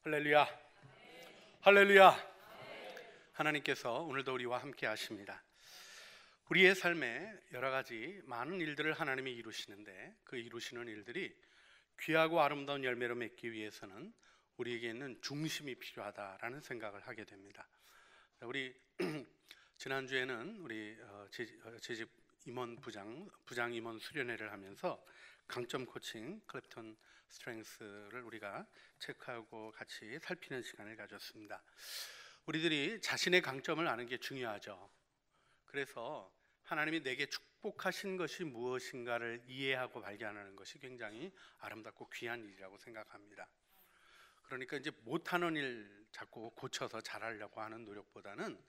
할렐루야, 할렐루야. 하나님께서 오늘도 우리와 함께 하십니다. 우리의 삶에 여러 가지 많은 일들을 하나님이 이루시는데, 그 이루시는 일들이 귀하고 아름다운 열매로 맺기 위해서는 우리에게는 중심이 필요하다라는 생각을 하게 됩니다. 우리 지난주에는 우리 재직 임원 부장 임원 수련회를 하면서 강점 코칭 클랩턴 스트렝스를 우리가 체크하고 같이 살피는 시간을 가졌습니다. 우리들이 자신의 강점을 아는 게 중요하죠. 그래서 하나님이 내게 축복하신 것이 무엇인가를 이해하고 발견하는 것이 굉장히 아름답고 귀한 일이라고 생각합니다. 그러니까 이제 못하는 일 자꾸 고쳐서 잘하려고 하는 노력보다는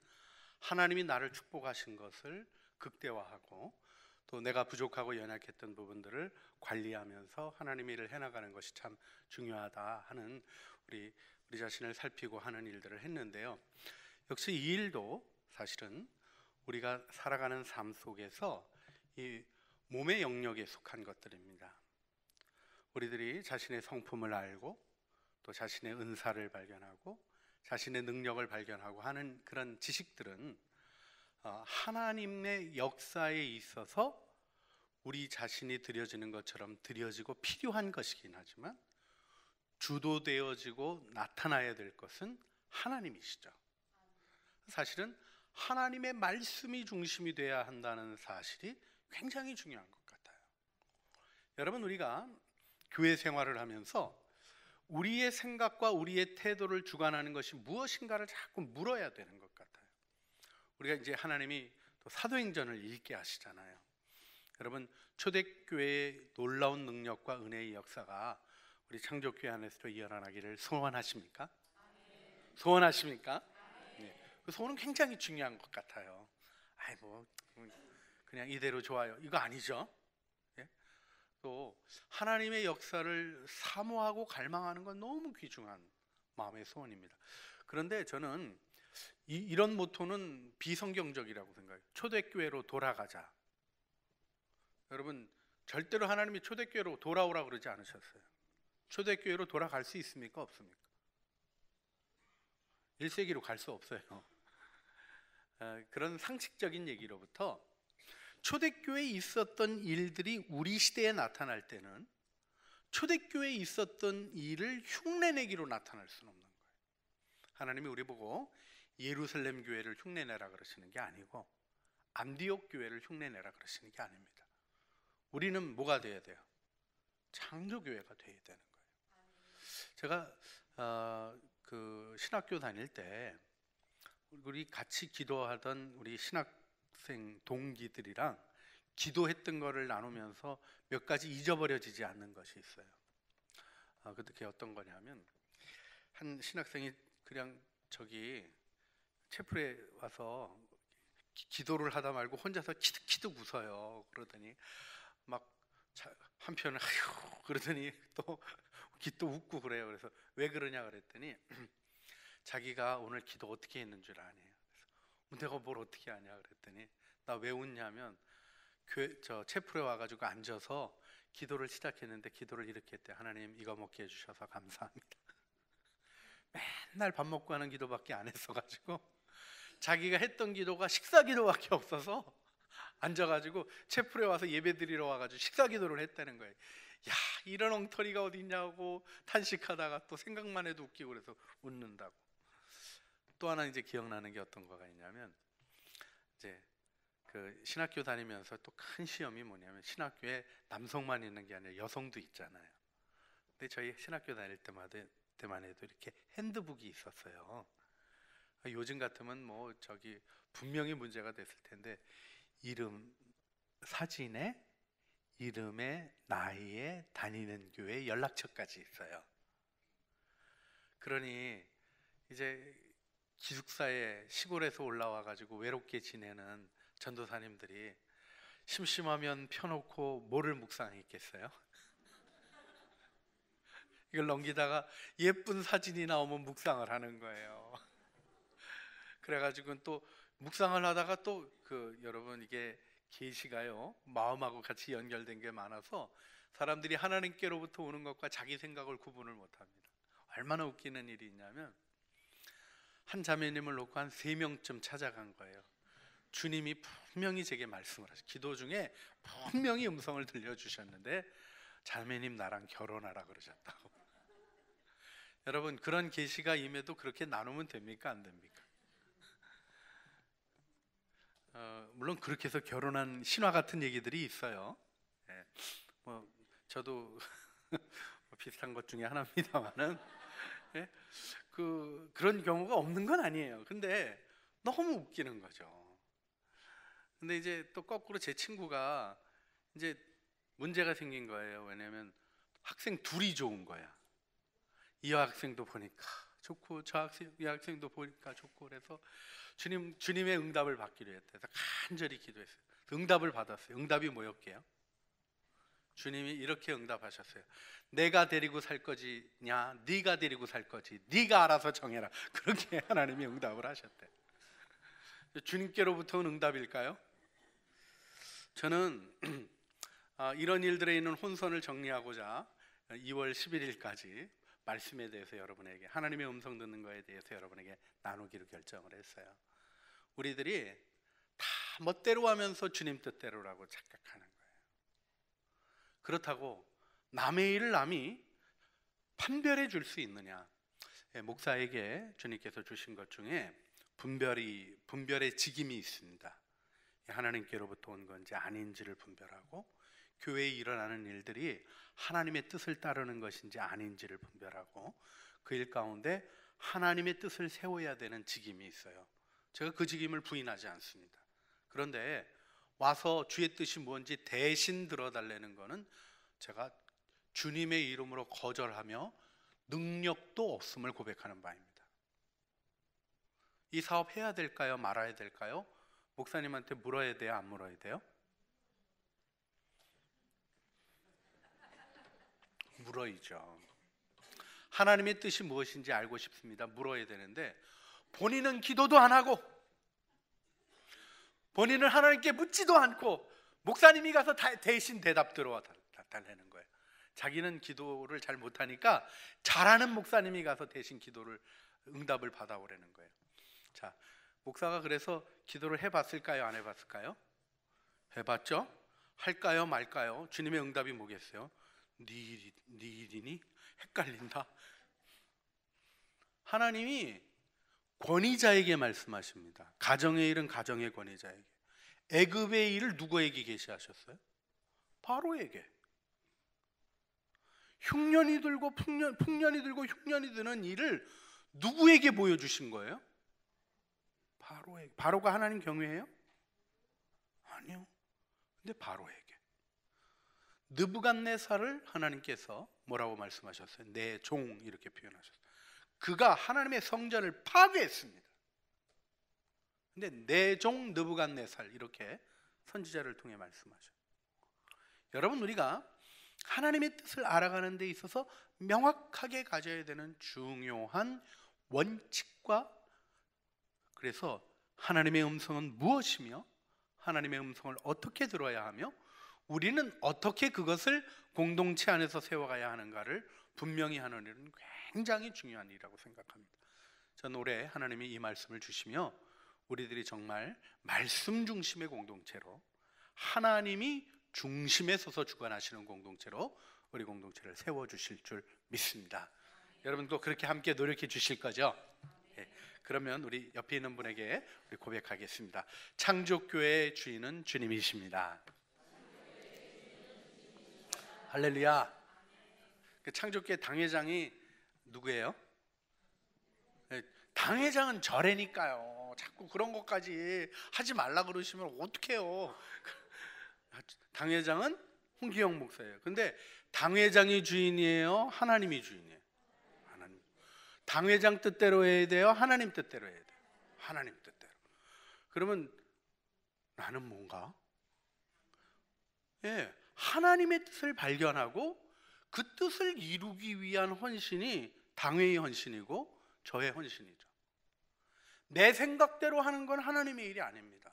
하나님이 나를 축복하신 것을 극대화하고 또 내가 부족하고 연약했던 부분들을 관리하면서 하나님의 일을 해나가는 것이 참 중요하다 하는 우리 자신을 살피고 하는 일들을 했는데요. 역시 이 일도 사실은 우리가 살아가는 삶 속에서 이 몸의 영역에 속한 것들입니다. 우리들이 자신의 성품을 알고 또 자신의 은사를 발견하고 자신의 능력을 발견하고 하는 그런 지식들은 하나님의 역사에 있어서 우리 자신이 드려지는 것처럼 드려지고 필요한 것이긴 하지만 주도되어지고 나타나야 될 것은 하나님이시죠. 사실은 하나님의 말씀이 중심이 되어야 한다는 사실이 굉장히 중요한 것 같아요. 여러분, 우리가 교회 생활을 하면서 우리의 생각과 우리의 태도를 주관하는 것이 무엇인가를 자꾸 물어야 되는 것 같아요. 우리가 이제 하나님이 또 사도행전을 읽게 하시잖아요. 여러분, 초대교회의 놀라운 능력과 은혜의 역사가 우리 창조교회 안에서도 일어나기를 소원하십니까? 소원하십니까? 네. 그 소원은 굉장히 중요한 것 같아요. 뭐 그냥 이대로 좋아요, 이거 아니죠. 예? 또 하나님의 역사를 사모하고 갈망하는 건 너무 귀중한 마음의 소원입니다. 그런데 저는 이런 모토는 비성경적이라고 생각해요. 초대교회로 돌아가자. 여러분, 절대로 하나님이 초대교회로 돌아오라고 그러지 않으셨어요. 초대교회로 돌아갈 수 있습니까? 없습니까? 1세기로 갈 수 없어요. 그런 상식적인 얘기로부터 초대교회에 있었던 일들이 우리 시대에 나타날 때는 초대교회에 있었던 일을 흉내내기로 나타날 수는 없는 거예요. 하나님이 우리 보고 예루살렘 교회를 흉내내라 그러시는 게 아니고 안디옥 교회를 흉내내라 그러시는 게 아닙니다. 우리는 뭐가 돼야 돼요? 창조교회가 돼야 되는 거예요. 제가 그 신학교 다닐 때 우리 같이 기도하던 우리 신학생 동기들이랑 기도했던 거를 나누면서 몇 가지 잊어버려지지 않는 것이 있어요. 그게 어떤 거냐면, 한 신학생이 그냥 저기 채플에 와서 기도를 하다 말고 혼자서 키득키득 웃어요. 그러더니 막 한편은 아휴 그러더니 또 웃고 그래요. 그래서 왜 그러냐 그랬더니 자기가 오늘 기도 어떻게 했는 줄 아네요. 그래서 내가 뭘 어떻게 아냐 그랬더니 나 왜 웃냐면 저 채플에 와가지고 앉아서 기도를 시작했는데 기도를 이렇게 했대. 하나님, 이거 먹게 해주셔서 감사합니다. 맨날 밥 먹고 하는 기도밖에 안 했어가지고 자기가 했던 기도가 식사 기도밖에 없어서 앉아가지고 채플에 와서 예배 드리러 와가지고 식사 기도를 했다는 거예요. 야, 이런 엉터리가 어디 있냐고 탄식하다가 또 생각만 해도 웃기고 그래서 웃는다고. 또 하나 이제 기억나는 게 어떤 거가 있냐면, 이제 그 신학교 다니면서 또 큰 시험이 뭐냐면, 신학교에 남성만 있는 게 아니라 여성도 있잖아요. 근데 저희 신학교 다닐 때만 해도 이렇게 핸드북이 있었어요. 요즘 같으면 뭐 저기 분명히 문제가 됐을 텐데, 이름, 사진에 이름에 나이에 다니는 교회 연락처까지 있어요. 그러니 이제 기숙사에 시골에서 올라와 가지고 외롭게 지내는 전도사님들이 심심하면 펴놓고 뭐를 묵상했겠어요? 이걸 넘기다가 예쁜 사진이 나오면 묵상을 하는 거예요. 그래가지고 또 묵상을 하다가 또 여러분, 이게 계시가요 마음하고 같이 연결된 게 많아서 사람들이 하나님께로부터 오는 것과 자기 생각을 구분을 못합니다. 얼마나 웃기는 일이 있냐면 한 자매님을 놓고 한 3명쯤 찾아간 거예요. 주님이 분명히 제게 말씀을 하셨어요. 기도 중에 분명히 음성을 들려주셨는데 자매님 나랑 결혼하라 그러셨다고. 여러분, 그런 계시가 임해도 그렇게 나누면 됩니까? 안 됩니까? 물론 그렇게 해서 결혼한 신화 같은 얘기들이 있어요. 예, 뭐 저도 비슷한 것 중에 하나입니다만은, 예, 그런 경우가 없는 건 아니에요. 근데 너무 웃기는 거죠. 근데 이제 또 거꾸로 제 친구가 이제 문제가 생긴 거예요. 왜냐하면 학생 둘이 좋은 거야. 이 학생도 보니까 좋고 이 학생도 보니까 좋고, 그래서 주님의 응답을 받기로 했대요. 간절히 기도했어요. 응답을 받았어요. 응답이 뭐였게요? 주님이 이렇게 응답하셨어요. 내가 데리고 살 거지냐, 네가 데리고 살 거지, 네가 알아서 정해라. 그렇게 하나님이 응답을 하셨대. 주님께로부터 온 응답일까요? 저는 이런 일들에 있는 혼선을 정리하고자 2월 11일까지 말씀에 대해서 여러분에게, 하나님의 음성 듣는 거에 대해서 여러분에게 나누기로 결정을 했어요. 우리들이 다 멋대로 하면서 주님 뜻대로라고 착각하는 거예요. 그렇다고 남의 일을 남이 판별해 줄 수 있느냐? 목사에게 주님께서 주신 것 중에 분별의 직임이 있습니다. 하나님께로부터 온 건지 아닌지를 분별하고, 교회에 일어나는 일들이 하나님의 뜻을 따르는 것인지 아닌지를 분별하고, 그 일 가운데 하나님의 뜻을 세워야 되는 직임이 있어요. 제가 그 직임을 부인하지 않습니다. 그런데 와서 주의 뜻이 뭔지 대신 들어달라는 거는 제가 주님의 이름으로 거절하며 능력도 없음을 고백하는 바입니다. 이 사업 해야 될까요? 말아야 될까요? 목사님한테 물어야 돼요? 안 물어야 돼요? 물어야죠. 하나님의 뜻이 무엇인지 알고 싶습니다. 물어야 되는데 본인은 기도도 안 하고, 본인은 하나님께 묻지도 않고, 목사님이 가서 대신 대답 들어와 달라는 거예요. 자기는 기도를 잘 못하니까 잘하는 목사님이 가서 대신 응답을 받아오라는 거예요. 자, 목사가 그래서 기도를 해봤을까요? 안 해봤을까요? 해봤죠? 할까요? 말까요? 주님의 응답이 뭐겠어요? 네 일이니? 헷갈린다. 하나님이 권위자에게 말씀하십니다. 가정의 일은 가정의 권위자에게. 애굽의 일을 누구에게 계시하셨어요? 바로에게. 흉년이 들고 풍년이 들고 흉년이 드는 일을 누구에게 보여주신 거예요? 바로에게. 바로가 하나님 경외해요? 아니요. 근데 바로에게. 느부갓네살을 하나님께서 뭐라고 말씀하셨어요? 내 종, 이렇게 표현하셨어요. 그가 하나님의 성전을 파괴했습니다. 근데 내 종 느부갓네살, 이렇게 선지자를 통해 말씀하셔요. 여러분, 우리가 하나님의 뜻을 알아가는 데 있어서 명확하게 가져야 되는 중요한 원칙과, 그래서 하나님의 음성은 무엇이며 하나님의 음성을 어떻게 들어야 하며 우리는 어떻게 그것을 공동체 안에서 세워가야 하는가를 분명히 하는 일은 굉장히 중요한 일이라고 생각합니다. 저는 올해 하나님이 이 말씀을 주시며 우리들이 정말 말씀 중심의 공동체로, 하나님이 중심에 서서 주관하시는 공동체로 우리 공동체를 세워주실 줄 믿습니다. 여러분도 그렇게 함께 노력해 주실 거죠? 예, 그러면 우리 옆에 있는 분에게 우리 고백하겠습니다. 창조교회의 주인은 주님이십니다. 할렐루야. 그 창조교회 당회장이 누구예요? 당회장은 저래니까요. 자꾸 그런 것까지 하지 말라 그러시면 어떡해요. 당회장은 홍기영 목사예요. 근데 당회장이 주인이에요? 하나님이 주인이에요? 하나님. 당회장 뜻대로 해야 돼요? 하나님 뜻대로 해야 돼요? 하나님 뜻대로. 그러면 나는 뭔가? 예, 하나님의 뜻을 발견하고 그 뜻을 이루기 위한 헌신이 당회의 헌신이고 저의 헌신이죠. 내 생각대로 하는 건 하나님의 일이 아닙니다.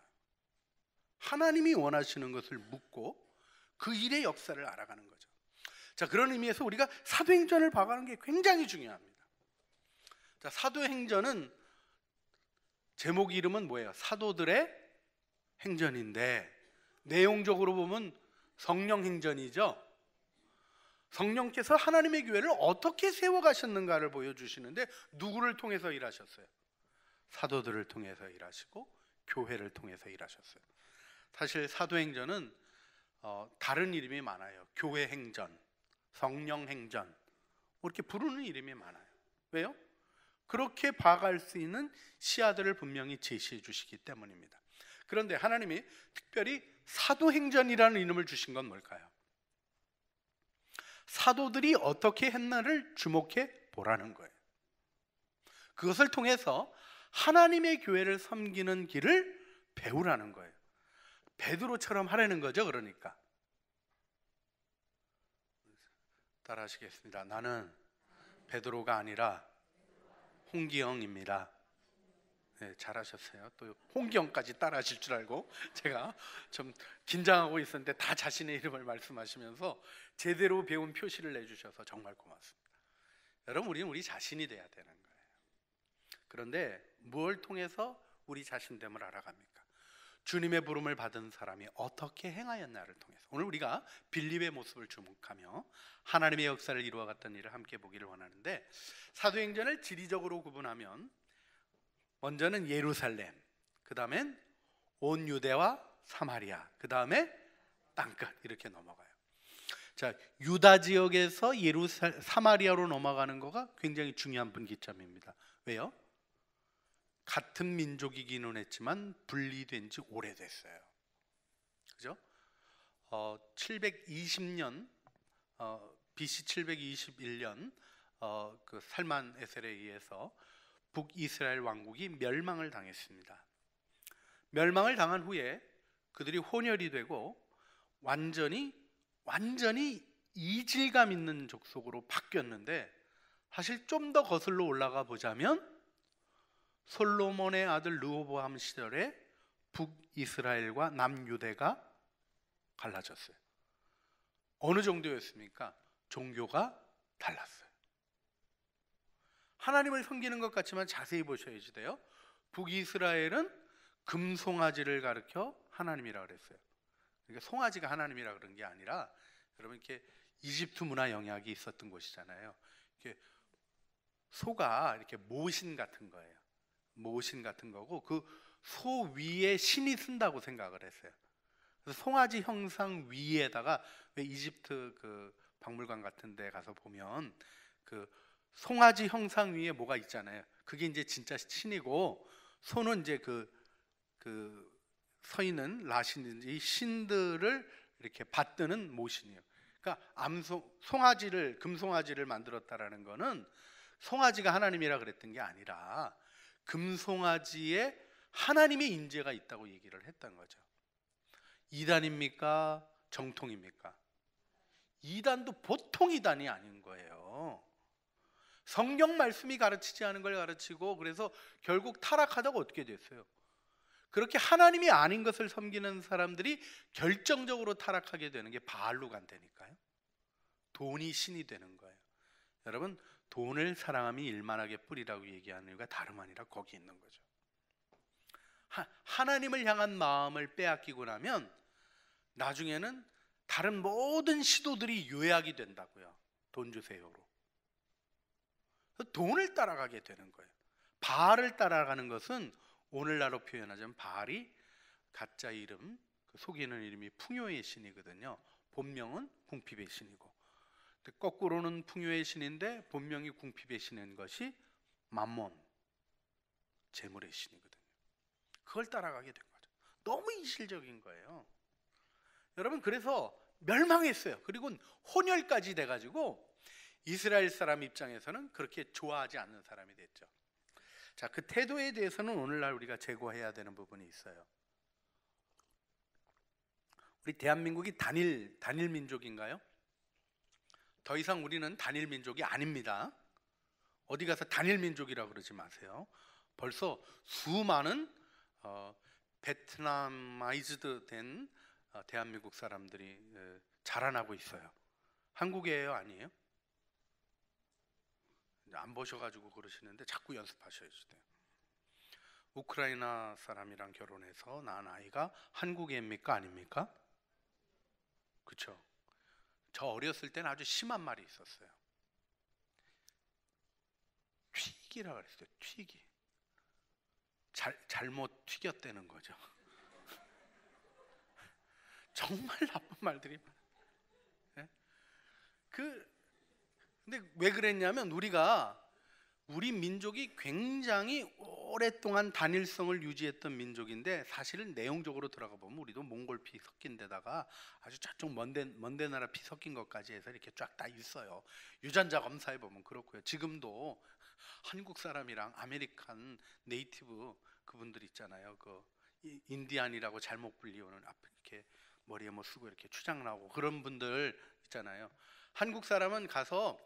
하나님이 원하시는 것을 묻고 그 일의 역사를 알아가는 거죠. 자, 그런 의미에서 우리가 사도행전을 봐가는 게 굉장히 중요합니다. 자, 사도행전은 제목 이름은 뭐예요? 사도들의 행전인데 내용적으로 보면 성령행전이죠. 성령께서 하나님의 교회를 어떻게 세워가셨는가를 보여주시는데 누구를 통해서 일하셨어요? 사도들을 통해서 일하시고 교회를 통해서 일하셨어요. 사실 사도행전은 다른 이름이 많아요. 교회행전, 성령행전 이렇게 부르는 이름이 많아요. 왜요? 그렇게 봐갈 수 있는 시야들을 분명히 제시해 주시기 때문입니다. 그런데 하나님이 특별히 사도행전이라는 이름을 주신 건 뭘까요? 사도들이 어떻게 했나를 주목해 보라는 거예요. 그것을 통해서 하나님의 교회를 섬기는 길을 배우라는 거예요. 베드로처럼 하라는 거죠. 그러니까 따라 하시겠습니다. 나는 베드로가 아니라 홍기영입니다. 네, 잘하셨어요. 또 홍기영까지 따라 하실 줄 알고 제가 좀 긴장하고 있었는데 다 자신의 이름을 말씀하시면서 제대로 배운 표시를 내주셔서 정말 고맙습니다. 여러분, 우리는 우리 자신이 돼야 되는 거예요. 그런데 무엇을 통해서 우리 자신됨을 알아갑니까? 주님의 부름을 받은 사람이 어떻게 행하였나를 통해서. 오늘 우리가 빌립의 모습을 주목하며 하나님의 역사를 이루어갔던 일을 함께 보기를 원하는데, 사도행전을 지리적으로 구분하면 먼저는 예루살렘, 그 다음엔 온 유대와 사마리아, 그 다음에 땅끝 이렇게 넘어가요. 자, 유다 지역에서 사마리아로 넘어가는 거가 굉장히 중요한 분기점입니다. 왜요? 같은 민족이기는 했지만 분리된 지 오래됐어요. 그죠? 720년 BC 721년 그 살만 에셀에 의해서 북이스라엘 왕국이 멸망을 당했습니다. 멸망을 당한 후에 그들이 혼혈이 되고 완전히 이질감 있는 족속으로 바뀌었는데, 사실 좀 더 거슬러 올라가 보자면 솔로몬의 아들 르호보암 시절에 북이스라엘과 남유대가 갈라졌어요. 어느 정도였습니까? 종교가 달랐어요. 하나님을 섬기는 것 같지만 자세히 보셔야지 돼요. 북이스라엘은 금송아지를 가리켜 하나님이라 그랬어요. 그러니까 송아지가 하나님이라 그런 게 아니라, 여러분, 이렇게 이집트 문화 영향이 있었던 곳이잖아요. 이렇게 소가 이렇게 모신 같은 거예요. 모신 같은 거고, 그 소 위에 신이 쓴다고 생각을 했어요. 그래서 송아지 형상 위에다가, 왜 이집트 그 박물관 같은 데 가서 보면 그 송아지 형상 위에 뭐가 있잖아요. 그게 이제 진짜 신이고, 소는 이제 그 서 있는 라신인지 신들을 이렇게 받드는 모신이에요. 그러니까 송아지를, 금송아지를 만들었다라는 거는 송아지가 하나님이라 그랬던 게 아니라 금송아지에 하나님의 인재가 있다고 얘기를 했던 거죠. 이단입니까? 정통입니까? 이단도 보통 이단이 아닌 거예요. 성경 말씀이 가르치지 않은 걸 가르치고, 그래서 결국 타락하다가 어떻게 됐어요? 그렇게 하나님이 아닌 것을 섬기는 사람들이 결정적으로 타락하게 되는 게 바알로 간다니까요. 돈이 신이 되는 거예요. 여러분, 돈을 사랑함이 일만하게 뿌리라고 얘기하는 이유가 다름 아니라 거기 있는 거죠. 하나님을 향한 마음을 빼앗기고 나면 나중에는 다른 모든 시도들이 요약이 된다고요. 돈 주세요로. 돈을 따라가게 되는 거예요. 바알을 따라가는 것은 오늘날로 표현하자면 바알이 가짜 이름, 속이는 이름이 풍요의 신이거든요. 본명은 궁핍의 신이고, 거꾸로는 풍요의 신인데 본명이 궁핍의 신인 것이 맘몬, 재물의 신이거든요. 그걸 따라가게 된 거죠. 너무 이실적인 거예요. 여러분, 그래서 멸망했어요. 그리고 혼혈까지 돼가지고 이스라엘 사람 입장에서는 그렇게 좋아하지 않는 사람이 됐죠. 자, 그 태도에 대해서는 오늘날 우리가 제고해야 되는 부분이 있어요. 우리 대한민국이 단일 민족인가요? 더 이상 우리는 단일 민족이 아닙니다. 어디 가서 단일 민족이라고 그러지 마세요. 벌써 수많은 베트남아이즈드 된 대한민국 사람들이 자라나고 있어요. 한국이에요, 아니에요? 안 보셔가지고 그러시는데 자꾸 연습하셔야 돼요. 우크라이나 사람이랑 결혼해서 낳은 아이가 한국 애입니까 아닙니까? 그렇죠. 저 어렸을 때는 아주 심한 말이 있었어요. 튀기라 그랬어요. 튀기. 잘못 튀겼다는 거죠. 정말 나쁜 말들이 많아요. 근데 왜 그랬냐면 우리 민족이 굉장히 오랫동안 단일성을 유지했던 민족인데, 사실은 내용적으로 들어가 보면 우리도 몽골 피 섞인 데다가 아주 저쪽 먼데 나라 피 섞인 것까지 해서 이렇게 쫙 다 있어요. 유전자 검사해 보면 그렇고요. 지금도 한국 사람이랑 아메리칸 네이티브 그분들 있잖아요. 그 인디안이라고 잘못 불리우는 앞에 이렇게 머리에 뭐 쓰고 이렇게 추장 나오고 그런 분들 있잖아요. 한국 사람은 가서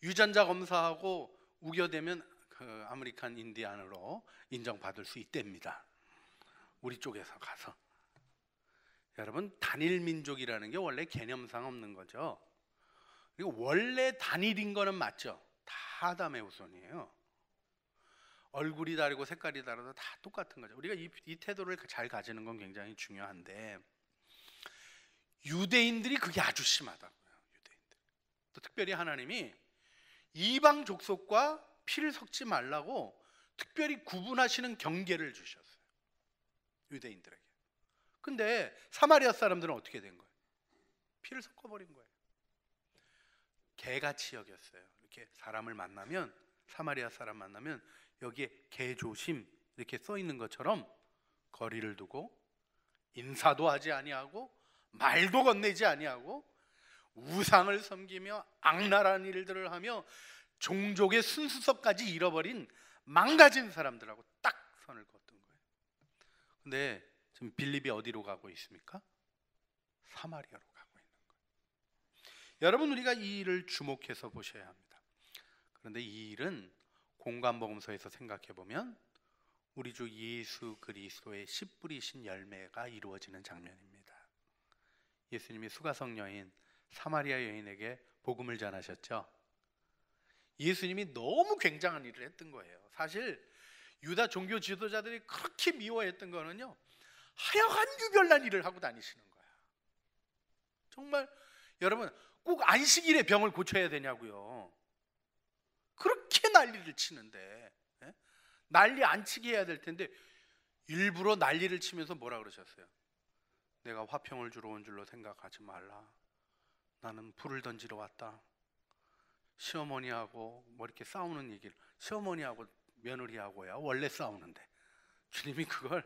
유전자 검사하고 우겨대면 그 아메리칸 인디안으로 인정받을 수 있답니다. 우리 쪽에서 가서. 여러분, 단일 민족이라는 게 원래 개념상 없는 거죠. 그리고 원래 단일인 거는 맞죠. 다 아담의 후손이에요. 얼굴이 다르고 색깔이 다르도 다 똑같은 거죠. 우리가 이 태도를 잘 가지는 건 굉장히 중요한데, 유대인들이 그게 아주 심하다고요. 유대인들. 또 특별히 하나님이 이방 족속과 피를 섞지 말라고 특별히 구분하시는 경계를 주셨어요. 유대인들에게. 근데 사마리아 사람들은 어떻게 된 거예요? 피를 섞어버린 거예요. 개같이 여겼어요. 이렇게 사람을 만나면, 사마리아 사람 만나면 여기에 개조심 이렇게 써 있는 것처럼 거리를 두고 인사도 하지 아니하고 말도 건네지 아니하고 우상을 섬기며 악랄한 일들을 하며 종족의 순수성까지 잃어버린 망가진 사람들하고 딱 선을 걷던 거예요. 근데 지금 빌립이 어디로 가고 있습니까? 사마리아로 가고 있는 거예요. 여러분, 우리가 이 일을 주목해서 보셔야 합니다. 그런데 이 일은 공관복음서에서 생각해 보면 우리 주 예수 그리스도의 씨 뿌리신 열매가 이루어지는 장면입니다. 예수님이 수가성 여인, 사마리아 여인에게 복음을 전하셨죠. 예수님이 너무 굉장한 일을 했던 거예요. 사실 유다 종교 지도자들이 그렇게 미워했던 거는요, 하여간 유별난 일을 하고 다니시는 거야. 정말 여러분, 꼭 안식일에 병을 고쳐야 되냐고요. 그렇게 난리를 치는데, 난리 안 치게 해야 될 텐데 일부러 난리를 치면서 뭐라 그러셨어요? 내가 화평을 주러 온 줄로 생각하지 말라. 나는 불을 던지러 왔다. 시어머니하고 뭐 이렇게 싸우는 얘기를, 시어머니하고 며느리하고야 원래 싸우는데 주님이 그걸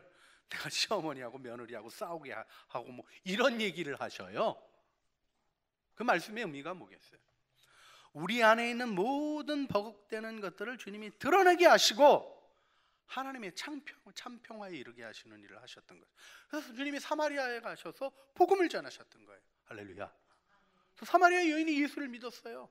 내가 시어머니하고 며느리하고 싸우게 하고 뭐 이런 얘기를 하셔요. 그 말씀의 의미가 뭐겠어요? 우리 안에 있는 모든 버벅대는 것들을 주님이 드러내게 하시고 하나님의 참평화에 이르게 하시는 일을 하셨던 거예요. 그래서 주님이 사마리아에 가셔서 복음을 전하셨던 거예요. 할렐루야. 사마리아 여인이 예수를 믿었어요.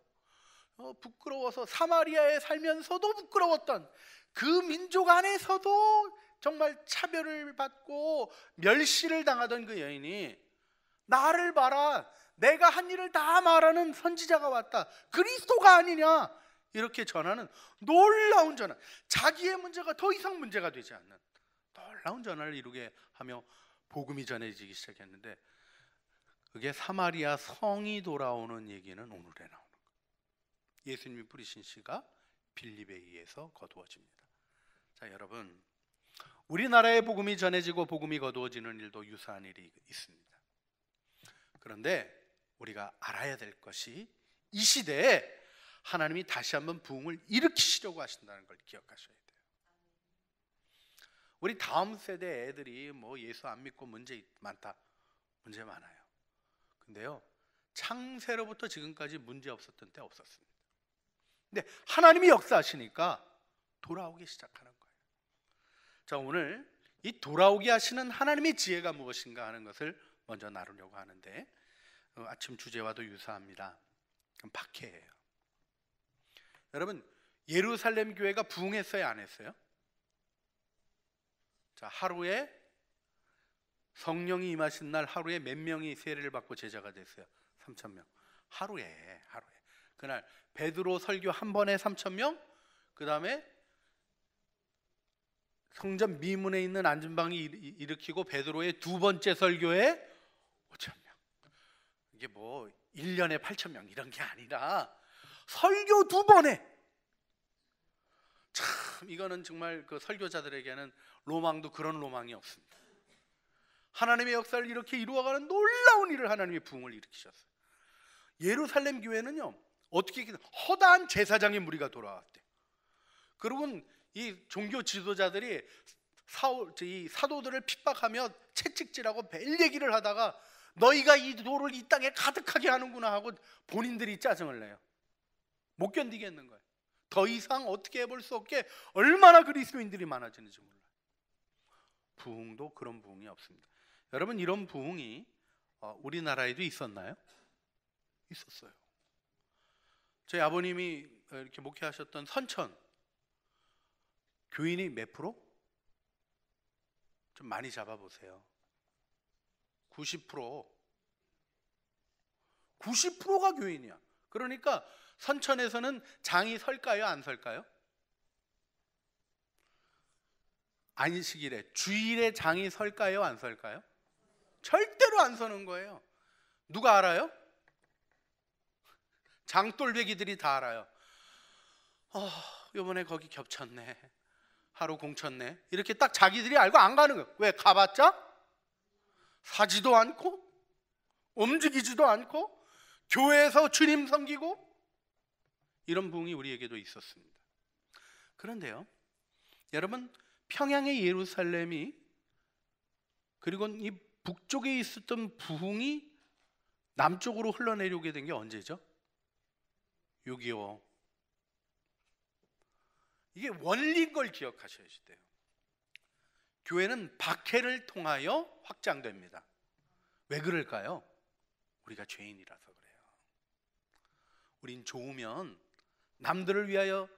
부끄러워서 사마리아에 살면서도 부끄러웠던 그 민족 안에서도 정말 차별을 받고 멸시를 당하던 그 여인이 나를 봐라, 내가 한 일을 다 말하는 선지자가 왔다, 그리스도가 아니냐, 이렇게 전하는 놀라운 전화, 자기의 문제가 더 이상 문제가 되지 않는 놀라운 전화를 이루게 하며 복음이 전해지기 시작했는데, 그게 사마리아 성이 돌아오는 얘기는 오늘에 나오는 거예요. 예수님이 뿌리신 씨가 빌립에 의해서 거두어집니다. 자, 여러분, 우리나라의 복음이 전해지고 복음이 거두어지는 일도 유사한 일이 있습니다. 그런데 우리가 알아야 될 것이, 이 시대에 하나님이 다시 한번 부흥을 일으키시려고 하신다는 걸 기억하셔야 돼요. 우리 다음 세대 애들이 뭐 예수 안 믿고 문제 많다, 문제 많아요. 근데요, 창세로부터 지금까지 문제 없었던 때 없었습니다. 근데 하나님이 역사하시니까 돌아오기 시작하는 거예요. 자, 오늘 이 돌아오게 하시는 하나님의 지혜가 무엇인가 하는 것을 먼저 나누려고 하는데, 아침 주제와도 유사합니다. 박해예요. 여러분, 예루살렘 교회가 부흥했어요, 안 했어요? 자, 하루에 성령이 임하신 날 하루에 몇 명이 세례를 받고 제자가 됐어요? 3,000명. 하루에. 그날 베드로 설교 한 번에 3,000명, 그 다음에 성전 미문에 있는 안전방이 일으키고 베드로의 두 번째 설교에 5,000명. 이게 뭐 1년에 8,000명 이런 게 아니라 설교 두 번에, 참 이거는 정말 그 설교자들에게는 로망도 그런 로망이 없습니다. 하나님의 역사를 이렇게 이루어가는 놀라운 일을 하나님의 부흥을 일으키셨어요. 예루살렘 교회는요, 어떻게 허다한 제사장의 무리가 돌아왔대요. 그리고 이 종교 지도자들이 이 사도들을 핍박하며 채찍질하고 별 얘기를 하다가 너희가 이 돌을 이 땅에 가득하게 하는구나 하고 본인들이 짜증을 내요. 못 견디겠는 거예요. 더 이상 어떻게 해볼 수 없게 얼마나 그리스도인들이 많아지는지 몰라요. 부흥도 그런 부흥이 없습니다. 여러분, 이런 부흥이 우리나라에도 있었나요? 있었어요. 저희 아버님이 이렇게 목회하셨던 선천 교인이 몇 프로? 좀 많이 잡아보세요. 90%. 90%가 교인이야. 그러니까 선천에서는 장이 설까요, 안 설까요? 안식일에, 주일에 장이 설까요, 안 설까요? 절대로 안 서는 거예요. 누가 알아요? 장돌배기들이 다 알아요. 이번에 거기 겹쳤네, 하루 공쳤네, 이렇게 딱 자기들이 알고 안 가는 거예요. 왜? 가봤자 사지도 않고 움직이지도 않고 교회에서 주님 섬기고, 이런 부흥이 우리에게도 있었습니다. 그런데요, 여러분, 평양의 예루살렘이 그리고 이 북쪽에 있었던 부흥이 남쪽으로 흘러내려오게 된 게 언제죠? 6.25. 이게 원리인 걸 기억하셔야 돼요. 교회는 박해를 통하여 확장됩니다. 왜 그럴까요? 우리가 죄인이라서 그래요. 우린 좋으면 남들을 위하여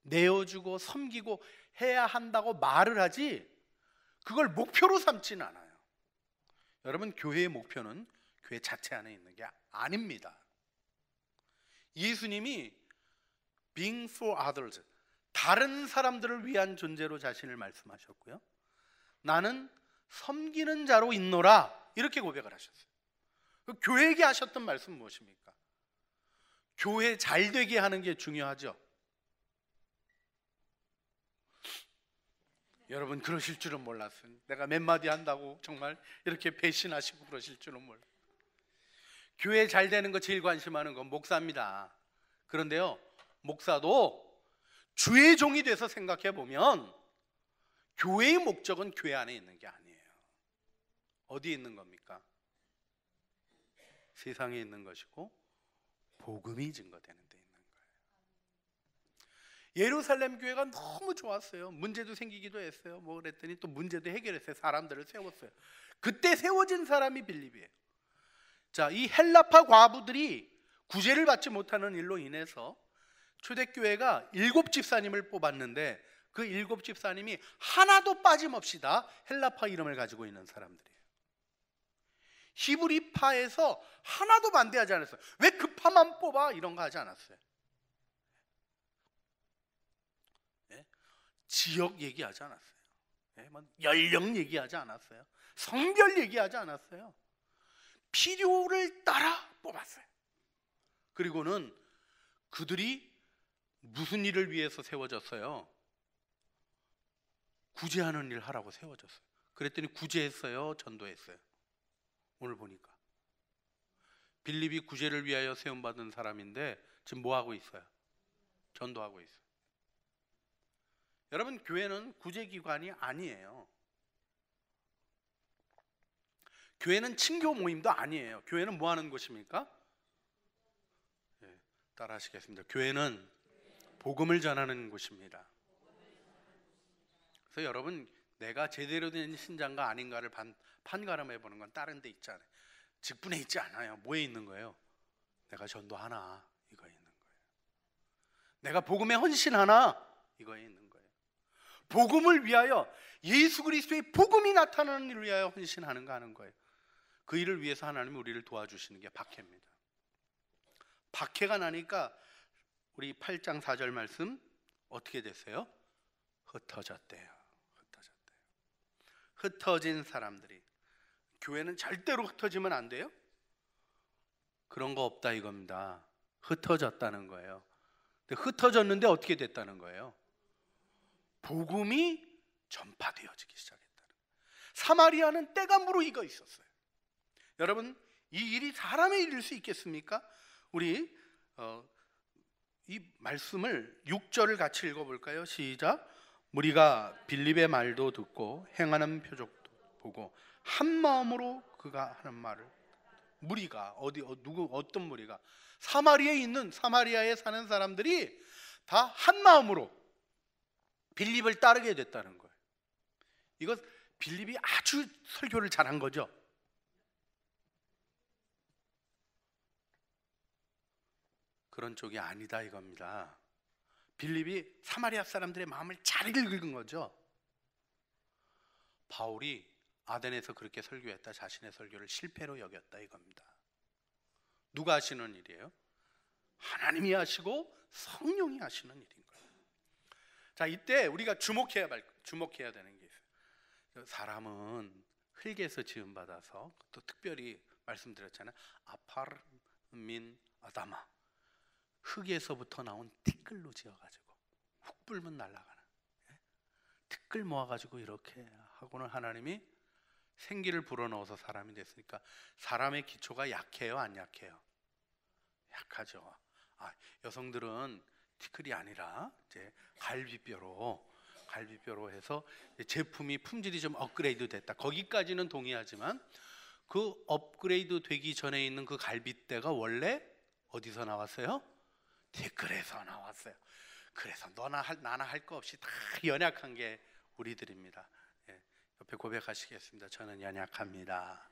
내어주고 섬기고 해야 한다고 말을 하지 그걸 목표로 삼지는 않아요. 여러분, 교회의 목표는 교회 자체 안에 있는 게 아닙니다. 예수님이 being for others, 다른 사람들을 위한 존재로 자신을 말씀하셨고요, 나는 섬기는 자로 있노라, 이렇게 고백을 하셨어요. 교회에게 하셨던 말씀 무엇입니까? 교회 잘 되게 하는 게 중요하죠. 여러분, 그러실 줄은 몰랐어요. 내가 몇 마디 한다고 정말 이렇게 배신하시고 그러실 줄은 몰랐어요. 교회 잘 되는 거 제일 관심하는 건 목사입니다. 그런데요, 목사도 주의 종이 돼서 생각해 보면 교회의 목적은 교회 안에 있는 게 아니에요. 어디에 있는 겁니까? 세상에 있는 것이고 복음이 증거되는 데 있는 거예요. 예루살렘 교회가 너무 좋았어요. 문제도 생기기도 했어요. 뭐 그랬더니 또 문제도 해결했어요. 사람들을 세웠어요. 그때 세워진 사람이 빌립이에요. 자, 이 헬라파 과부들이 구제를 받지 못하는 일로 인해서 초대교회가 7 집사님을 뽑았는데 그 7 집사님이 하나도 빠짐없이 다 헬라파 이름을 가지고 있는 사람들이에요. 히브리파에서 하나도 반대하지 않았어요. 왜 그 파만 뽑아? 이런 거 하지 않았어요. 네? 지역 얘기하지 않았어요. 네? 연령 얘기하지 않았어요. 성별 얘기하지 않았어요. 필요를 따라 뽑았어요. 그리고는 그들이 무슨 일을 위해서 세워졌어요? 구제하는 일 하라고 세워졌어요. 그랬더니 구제했어요, 전도했어요? 오늘 보니까 빌립이 구제를 위하여 세움받은 사람인데 지금 뭐 하고 있어요? 전도하고 있어요. 여러분, 교회는 구제기관이 아니에요. 교회는 친교 모임도 아니에요. 교회는 뭐 하는 곳입니까? 네, 따라 하시겠습니다. 교회는 복음을 전하는 곳입니다. 그래서 여러분, 내가 제대로 된 신자인가 아닌가를 판가름해 보는 건 다른 데 있잖아요. 직분에 있지 않아요. 뭐에 있는 거예요? 내가 전도하나, 이거에 있는 거예요. 내가 복음에 헌신하나, 이거에 있는 거예요. 복음을 위하여, 예수 그리스도의 복음이 나타나는 일을 위하여 헌신하는가 하는 거예요. 그 일을 위해서 하나님이 우리를 도와주시는 게 박해입니다. 박해가 나니까 우리 8장 4절 말씀 어떻게 됐어요? 흩어졌대요. 흩어진 사람들이, 교회는 절대로 흩어지면 안 돼요? 그런 거 없다 이겁니다. 흩어졌다는 거예요. 근데 흩어졌는데 어떻게 됐다는 거예요? 복음이 전파되어지기 시작했다는 거예요. 사마리아는 때가 무르익어 있었어요. 여러분, 이 일이 사람의 일일 수 있겠습니까? 우리 이 말씀을 6절을 같이 읽어볼까요? 시작. 무리가 빌립의 말도 듣고 행하는 표적도 보고 한 마음으로 그가 하는 말을. 무리가 어떤 무리가? 사마리아에 사는 사람들이 다 한 마음으로 빌립을 따르게 됐다는 거예요. 이것 빌립이 아주 설교를 잘한 거죠. 그런 쪽이 아니다 이겁니다. 빌립이 사마리아 사람들의 마음을 잘 읽은 거죠. 바울이 아덴에서 그렇게 설교했다 자신의 설교를 실패로 여겼다 이겁니다. 누가 하시는 일이에요? 하나님이 하시고 성령이 하시는 일인 거예요. 자, 이때 우리가 주목해야 되는 게 있어요. 사람은 흙에서 지음받아서, 또 특별히 말씀드렸잖아요. 아파르민 아다마, 흙에서부터 나온 티끌로 지어가지고 훅 불면 날아가는, 티끌 모아가지고 이렇게 하고는 하나님이 생기를 불어넣어서 사람이 됐으니까 사람의 기초가 약해요, 안 약해요? 약하죠. 여성들은 티끌이 아니라 이제 갈비뼈로 해서 제품이 품질이 좀 업그레이드 됐다. 거기까지는 동의하지만 그 업그레이드 되기 전에 있는 그 갈비뼈가 원래 어디서 나왔어요? 티끌에서 나왔어요. 그래서 나나 할 거 없이 다 연약한 게 우리들입니다. 옆에 고백하시겠습니다. 저는 연약합니다.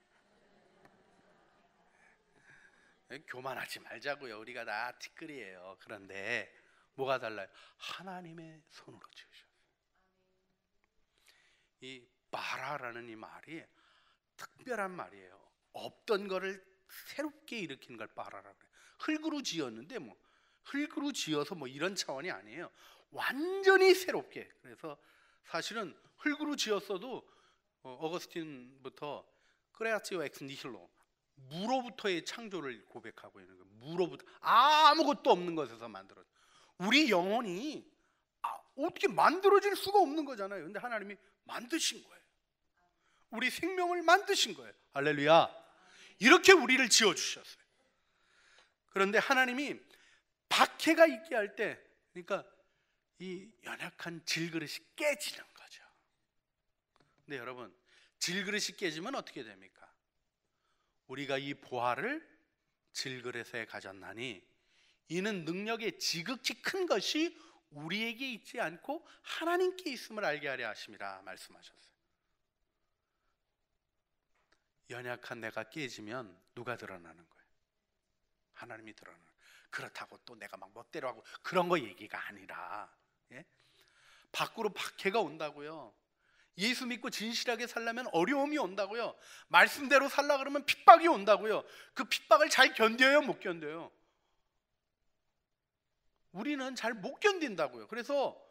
교만하지 말자고요. 우리가 다 티끌이에요. 그런데 뭐가 달라요? 하나님의 손으로 지으셨어요. 이 바라라는 이 말이 특별한 말이에요. 없던 거를 새롭게 일으키는 걸 바라라고 그래요. 흙으로 지었는데 흙으로 지어서 이런 차원이 아니에요. 완전히 새롭게. 그래서 사실은 흙으로 지었어도 어거스틴부터 크레아티오 엑스 니힐로, 무로부터의 창조를 고백하고 있는 거예요. 무로부터, 아무것도 없는 것에서 만들어져. 우리 영혼이 어떻게 만들어질 수가 없는 거잖아요. 근데 하나님이 만드신 거예요. 우리 생명을 만드신 거예요. 할렐루야. 이렇게 우리를 지어주셨어요. 그런데 하나님이 박해가 있게 할 때, 그러니까 이 연약한 질그릇이 깨지는 거죠. 근데 여러분, 질그릇이 깨지면 어떻게 됩니까? 우리가 이 보화를 질그릇에 가졌나니 이는 능력의 지극히 큰 것이 우리에게 있지 않고 하나님께 있음을 알게 하려 하심이라 말씀하셨어요. 연약한 내가 깨지면 누가 드러나는 거예요? 하나님이 드러나는 거예요. 그렇다고 또 내가 막 멋대로 하고 그런 거 얘기가 아니라, 밖으로 박해가 온다고요. 예수 믿고 진실하게 살려면 어려움이 온다고요. 말씀대로 살라 그러면 핍박이 온다고요. 그 핍박을 잘 견뎌요, 못 견뎌요? 우리는 잘 못 견딘다고요. 그래서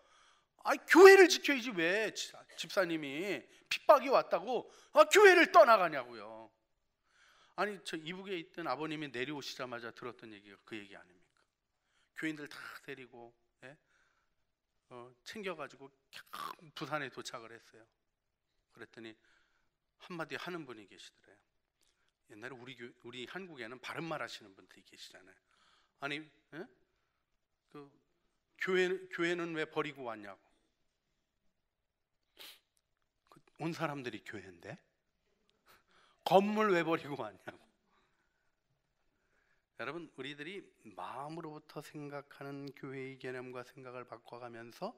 교회를 지켜야지 왜 집사님이 핍박이 왔다고 교회를 떠나가냐고요. 아니, 저 이북에 있던 아버님이 내려오시자마자 들었던 얘기가 그 얘기 아닙니까? 교인들 다 데리고 챙겨가지고 부산에 도착을 했어요. 그랬더니 한마디 하는 분이 계시더래요. 옛날에 우리 한국에는 바른말 하시는 분들이 계시잖아요. 아니, 그 교회는 왜 버리고 왔냐고. 온 사람들이 교회인데 건물 왜 버리고 왔냐고. 여러분, 우리들이 마음으로부터 생각하는 교회의 개념과 생각을 바꿔가면서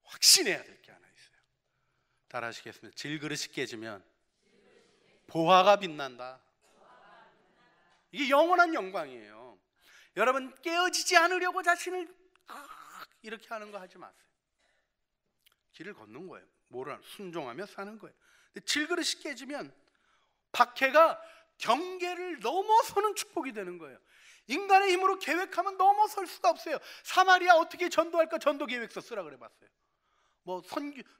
확신해야 될 게 하나 있어요. 따라 하시겠습니다. 질그릇이 깨지면 보화가 빛난다. 이게 영원한 영광이에요. 여러분, 깨어지지 않으려고 자신을 이렇게 하는 거 하지 마세요. 길을 걷는 거예요. 뭐라 순종하며 사는 거예요. 근데 질그릇이 깨지면 박해가 경계를 넘어서는 축복이 되는 거예요. 인간의 힘으로 계획하면 넘어설 수가 없어요. 사마리아 어떻게 전도할까 전도 계획서 쓰라 그래 봤어요. 뭐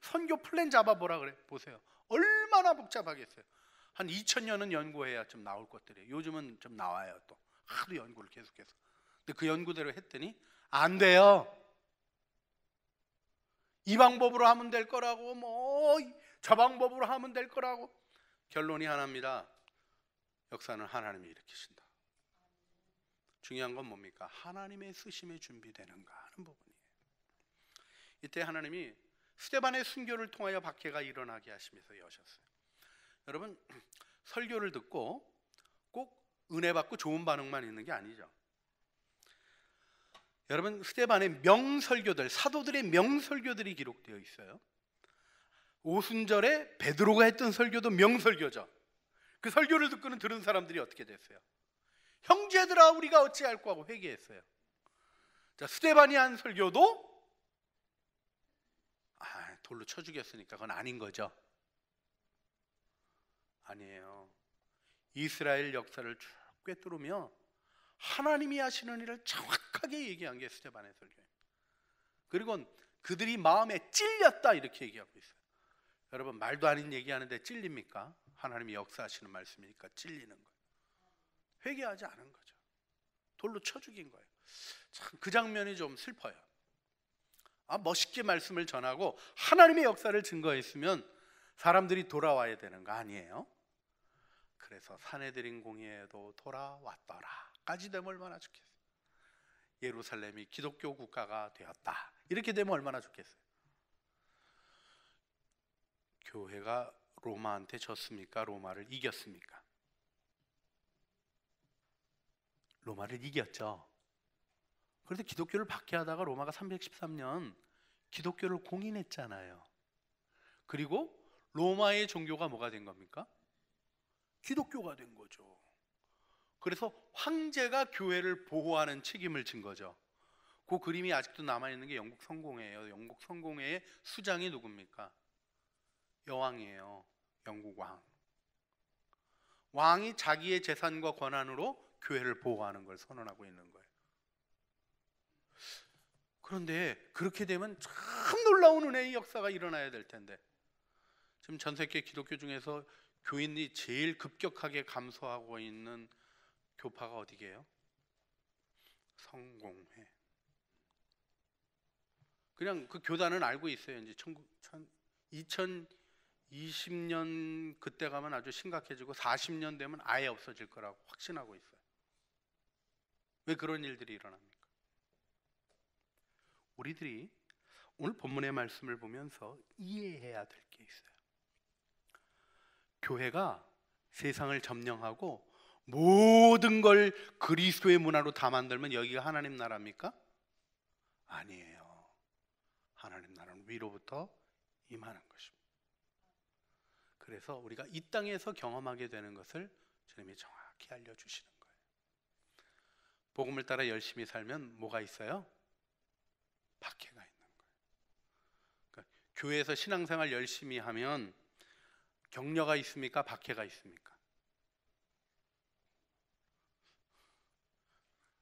선교 플랜 잡아보라 그래 보세요. 얼마나 복잡하겠어요. 한 2000년은 연구해야 좀 나올 것들이에요. 요즘은 좀 나와요. 또 하도 연구를 계속해서. 근데 그 연구대로 했더니 안 돼요. 이 방법으로 하면 될 거라고, 뭐 저 방법으로 하면 될 거라고. 결론이 하나입니다. 역사는 하나님이 일으키신다. 중요한 건 뭡니까? 하나님의 쓰심에 준비되는가 하는 부분이에요. 이때 하나님이 스데반의 순교를 통하여 박해가 일어나게 하시면서 여셨어요. 여러분, 설교를 듣고 꼭 은혜 받고 좋은 반응만 있는 게 아니죠. 여러분, 스데반의 명설교들, 사도들의 명설교들이 기록되어 있어요. 오순절에 베드로가 했던 설교도 명설교죠. 그 설교를 듣고는 들은 사람들이 어떻게 됐어요? 형제들아 우리가 어찌할꼬 하고 회개했어요. 자, 스데반이 한 설교도 돌로 쳐 죽였으니까 그건 아닌 거죠. 아니에요. 이스라엘 역사를 쭉 꿰뚫으며 하나님이 하시는 일을 정확하게 얘기한 게 스데반의 설교예요. 그리고 그들이 마음에 찔렸다 이렇게 얘기하고 있어요. 여러분, 말도 아닌 얘기하는데 찔립니까? 하나님이 역사하시는 말씀이니까 찔리는 거예요. 회개하지 않은 거죠. 돌로 쳐 죽인 거예요. 참 그 장면이 좀 슬퍼요. 멋있게 말씀을 전하고 하나님의 역사를 증거했으면 사람들이 돌아와야 되는 거 아니에요? 그래서 사내들인 공의에도 돌아왔더라 까지 되면 얼마나 좋겠어요. 예루살렘이 기독교 국가가 되었다 이렇게 되면 얼마나 좋겠어요. 교회가 로마한테 졌습니까? 로마를 이겼습니까? 로마를 이겼죠. 그런데 기독교를 박해하다가 로마가 313년 기독교를 공인했잖아요. 그리고 로마의 종교가 뭐가 된 겁니까? 기독교가 된 거죠. 그래서 황제가 교회를 보호하는 책임을 진 거죠. 그 그림이 아직도 남아있는 게 영국 성공회예요. 영국 성공회의 수장이 누굽니까? 여왕이에요. 영국 왕. 왕이 자기의 재산과 권한으로 교회를 보호하는 걸 선언하고 있는 거예요. 그런데 그렇게 되면 참 놀라운 은혜의 역사가 일어나야 될 텐데 지금 전 세계 기독교 중에서 교인이 제일 급격하게 감소하고 있는 교파가 어디게요? 성공회. 그냥 그 교단은 알고 있어요. 이제 2020년 그때 가면 아주 심각해지고 40년 되면 아예 없어질 거라고 확신하고 있어요. 왜 그런 일들이 일어납니까? 우리들이 오늘 본문의 말씀을 보면서 이해해야 될 게 있어요. 교회가 세상을 점령하고 모든 걸 그리스도의 문화로 다 만들면 여기가 하나님 나라입니까? 아니에요. 하나님 나라는 위로부터 임하는 것입니다. 그래서 우리가 이 땅에서 경험하게 되는 것을 주님이 정확히 알려주시는 거예요. 복음을 따라 열심히 살면 뭐가 있어요? 박해가 있는 거예요. 그러니까 교회에서 신앙생활 열심히 하면 격려가 있습니까? 박해가 있습니까?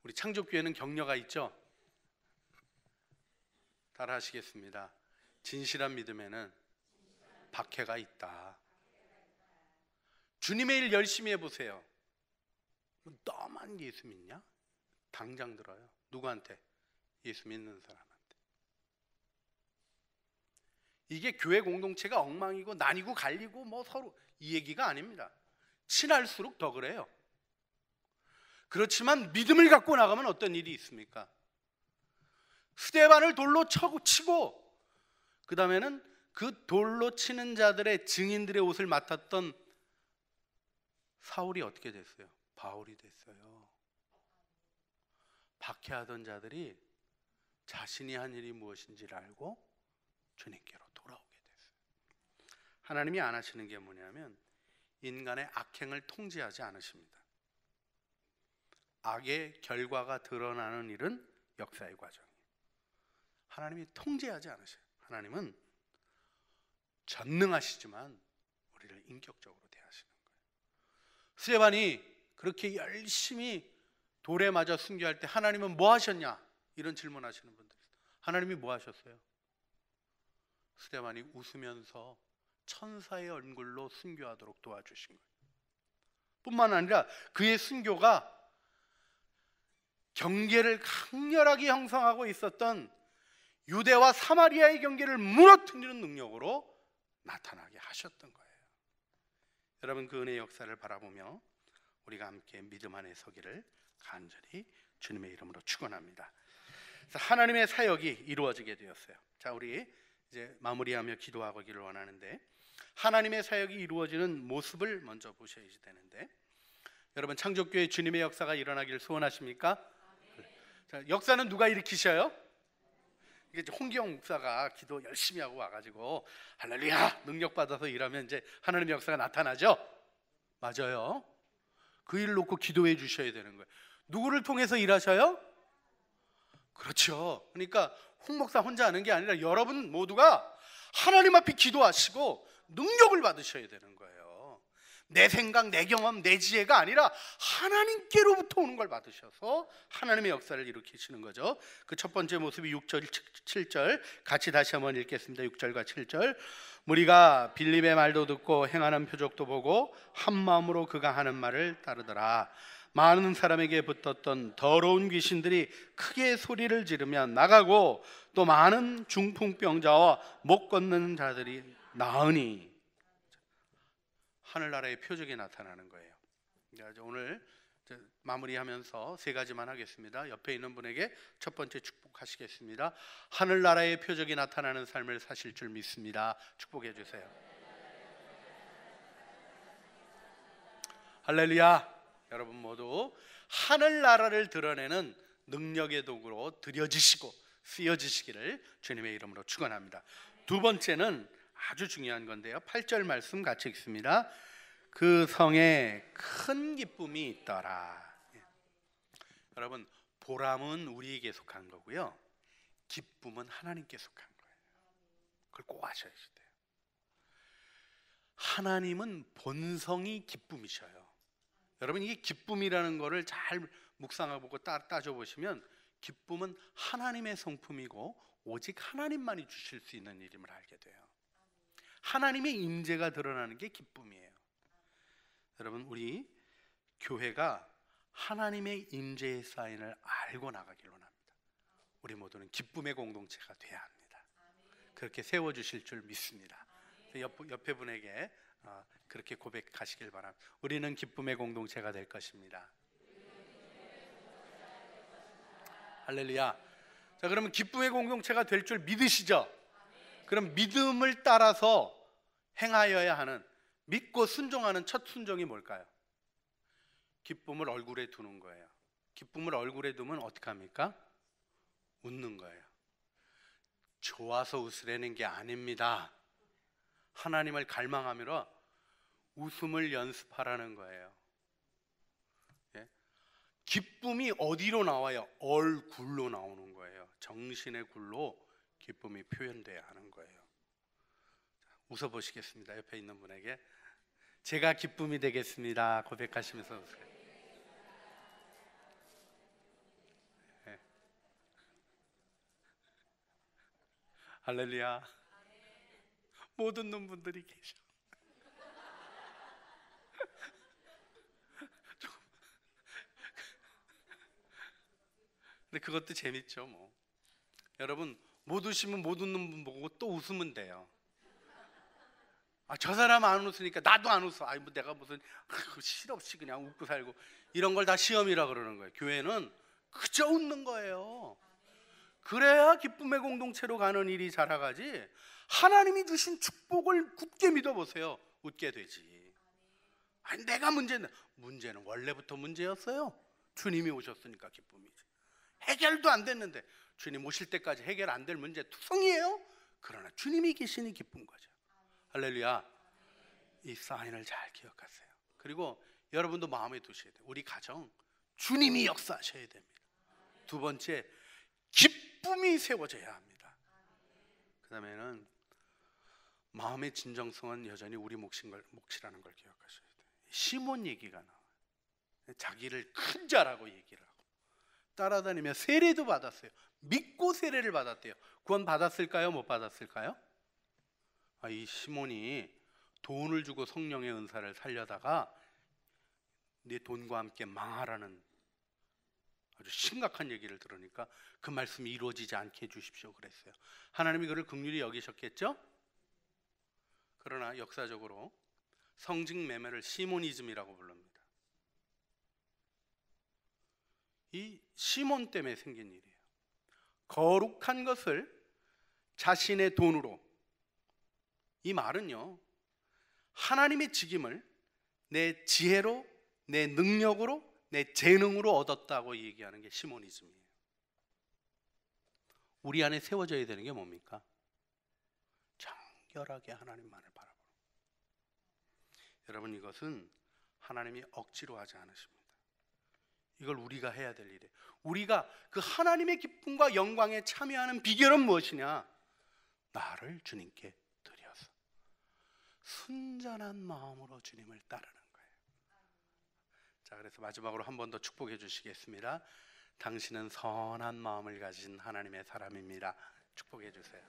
우리 창조교회는 격려가 있죠? 따라 하시겠습니다. 진실한 믿음에는 박해가 있다. 주님의 일 열심히 해보세요. 너만 예수 믿냐? 당장 들어요. 누구한테? 예수 믿는 사람한테. 이게 교회 공동체가 엉망이고 나뉘고 갈리고 뭐 서로 이 얘기가 아닙니다. 친할수록 더 그래요. 그렇지만 믿음을 갖고 나가면 어떤 일이 있습니까? 스데반을 돌로 치고 그 다음에는 그 돌로 치는 자들의 증인들의 옷을 맡았던 사울이 어떻게 됐어요? 바울이 됐어요. 박해하던 자들이 자신이 한 일이 무엇인지를 알고 주님께로 돌아오게 됐어요. 하나님이 안 하시는 게 뭐냐면 인간의 악행을 통제하지 않으십니다. 악의 결과가 드러나는 일은 역사의 과정이에요. 하나님이 통제하지 않으셔요. 하나님은 전능하시지만 우리를 인격적으로 대하시는 거예요. 스데반이 그렇게 열심히 돌에 맞아 순교할 때 하나님은 뭐 하셨냐? 이런 질문하시는 분들. 하나님이 뭐 하셨어요? 스데반이 웃으면서 천사의 얼굴로 순교하도록 도와주신 거예요. 뿐만 아니라 그의 순교가 경계를 강렬하게 형성하고 있었던 유대와 사마리아의 경계를 무너뜨리는 능력으로 나타나게 하셨던 거예요. 여러분, 그 은혜의 역사를 바라보며 우리가 함께 믿음 안에 서기를 간절히 주님의 이름으로 축원합니다. 하나님의 사역이 이루어지게 되었어요. 자, 우리 이제 마무리하며 기도하기를 원하는데, 하나님의 사역이 이루어지는 모습을 먼저 보셔야 되는데, 여러분, 창조교회 주님의 역사가 일어나기를 소원하십니까? 자, 역사는 누가 일으키셔요? 이게 홍기영 목사가 기도 열심히 하고 와가지고 할렐루야 능력 받아서 일하면 이제 하나님의 역사가 나타나죠. 맞아요. 그 일을 놓고 기도해 주셔야 되는 거예요. 누구를 통해서 일하셔요? 그렇죠. 그러니까 홍 목사 혼자 하는 게 아니라 여러분 모두가 하나님 앞에 기도하시고 능력을 받으셔야 되는 거예요. 내 생각, 내 경험, 내 지혜가 아니라 하나님께로부터 오는 걸 받으셔서 하나님의 역사를 일으키시는 거죠. 그 첫 번째 모습이 6절, 7절 같이 다시 한번 읽겠습니다. 6절과 7절. 무리가 빌립의 말도 듣고 행하는 표적도 보고 한 마음으로 그가 하는 말을 따르더라. 많은 사람에게 붙었던 더러운 귀신들이 크게 소리를 지르며 나가고 또 많은 중풍병자와 못 걷는 자들이 나으니. 하늘나라의 표적이 나타나는 거예요. 오늘 마무리하면서 세 가지만 하겠습니다. 옆에 있는 분에게 첫 번째 축복하시겠습니다. 하늘나라의 표적이 나타나는 삶을 사실 줄 믿습니다. 축복해 주세요. 할렐루야. 여러분 모두 하늘나라를 드러내는 능력의 도구로 드려지시고 쓰여지시기를 주님의 이름으로 축원합니다. 두 번째는 아주 중요한 건데요. 8절 말씀 같이 읽습니다. 그 성에 큰 기쁨이 있더라. 여러분, 보람은 우리에게 속한 거고요, 기쁨은 하나님께 속한 거예요. 그걸 꼭 아셔야 돼요. 하나님은 본성이 기쁨이셔요. 여러분, 이게 기쁨이라는 거를 잘 묵상하고 따져보시면 기쁨은 하나님의 성품이고 오직 하나님만이 주실 수 있는 일임을 알게 돼요. 하나님의 임재가 드러나는 게 기쁨이에요. 여러분, 우리 교회가 하나님의 임재의 사인을 알고 나가길 원합니다. 우리 모두는 기쁨의 공동체가 돼야 합니다. 그렇게 세워주실 줄 믿습니다. 옆에 분에게 그렇게 고백하시길 바랍니다. 우리는 기쁨의 공동체가 될 것입니다. 할렐루야. 자, 그러면 기쁨의 공동체가 될 줄 믿으시죠? 그럼 믿음을 따라서 행하여야 하는, 믿고 순종하는 첫 순종이 뭘까요? 기쁨을 얼굴에 두는 거예요. 기쁨을 얼굴에 두면 어떻게 합니까? 웃는 거예요. 좋아서 웃으려는 게 아닙니다. 하나님을 갈망하며 웃음을 연습하라는 거예요. 예? 기쁨이 어디로 나와요? 얼굴로 나오는 거예요. 정신의 굴로 기쁨이 표현돼야 하는 거예요. 웃어보시겠습니다. 옆에 있는 분에게 제가 기쁨이 되겠습니다 고백하시면서 웃으세요. 네. 할렐루야. 못 웃는 분들이 계셔. 근데 그것도 재밌죠. 뭐 여러분, 못 웃으면 못 웃는 분 보고 또 웃으면 돼요. 저 사람 안 웃으니까 나도 안 웃어. 뭐 내가 무슨 실없이 그냥 웃고 살고, 이런 걸 다 시험이라 그러는 거예요. 교회는 그저 웃는 거예요. 그래야 기쁨의 공동체로 가는 일이 자라가지. 하나님이 주신 축복을 굳게 믿어보세요. 웃게 되지. 내가 문제는 원래부터 문제였어요. 주님이 오셨으니까 기쁨이지. 해결도 안 됐는데 주님 오실 때까지 해결 안 될 문제 투성이에요. 그러나 주님이 계시니 기쁜 거죠. 할렐루야. 이 사인을 잘 기억하세요. 그리고 여러분도 마음에 두셔야 돼요. 우리 가정 주님이 역사하셔야 됩니다. 두 번째, 기쁨이 세워져야 합니다. 그 다음에는 마음의 진정성은 여전히 우리 몫이라는 걸 기억하셔야 돼요. 시몬 얘기가 나와요. 자기를 큰 자라고 얘기를 하고 따라다니며 세례도 받았어요. 믿고 세례를 받았대요. 구원 받았을까요? 못 받았을까요? 이 시몬이 돈을 주고 성령의 은사를 살려다가 네 돈과 함께 망하라는 아주 심각한 얘기를 들으니까 그 말씀이 이루어지지 않게 해주십시오 그랬어요. 하나님이 그를 긍휼히 여기셨겠죠? 그러나 역사적으로 성직 매매를 시모니즘이라고 부릅니다. 이 시몬 때문에 생긴 일이에요. 거룩한 것을 자신의 돈으로, 이 말은요, 하나님의 직임을 내 지혜로, 내 능력으로, 내 재능으로 얻었다고 얘기하는 게 시모니즘이에요. 우리 안에 세워져야 되는 게 뭡니까? 정결하게 하나님만을 바라보는. 여러분, 이것은 하나님이 억지로 하지 않으십니다. 이걸 우리가 해야 될 일이에요. 우리가 그 하나님의 기쁨과 영광에 참여하는 비결은 무엇이냐? 나를 주님께 드려서 순전한 마음으로 주님을 따르는 거예요. 자, 그래서 마지막으로 한 번 더 축복해 주시겠습니다. 당신은 선한 마음을 가진 하나님의 사람입니다. 축복해 주세요.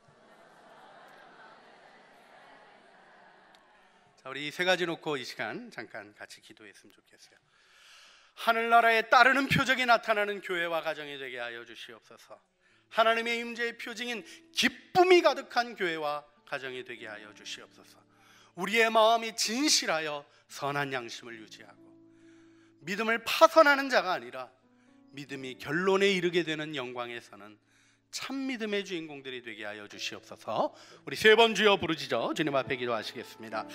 자, 우리 이 세 가지 놓고 이 시간 잠깐 같이 기도했으면 좋겠어요. 하늘나라에 따르는 표적이 나타나는 교회와 가정이 되게 하여 주시옵소서. 하나님의 임재의 표징인 기쁨이 가득한 교회와 가정이 되게 하여 주시옵소서. 우리의 마음이 진실하여 선한 양심을 유지하고 믿음을 파선하는 자가 아니라 믿음이 결론에 이르게 되는 영광에 서는 참 믿음의 주인공들이 되게 하여 주시옵소서. 우리 세 번 주여 부르짖어 주님 앞에 기도하시겠습니다.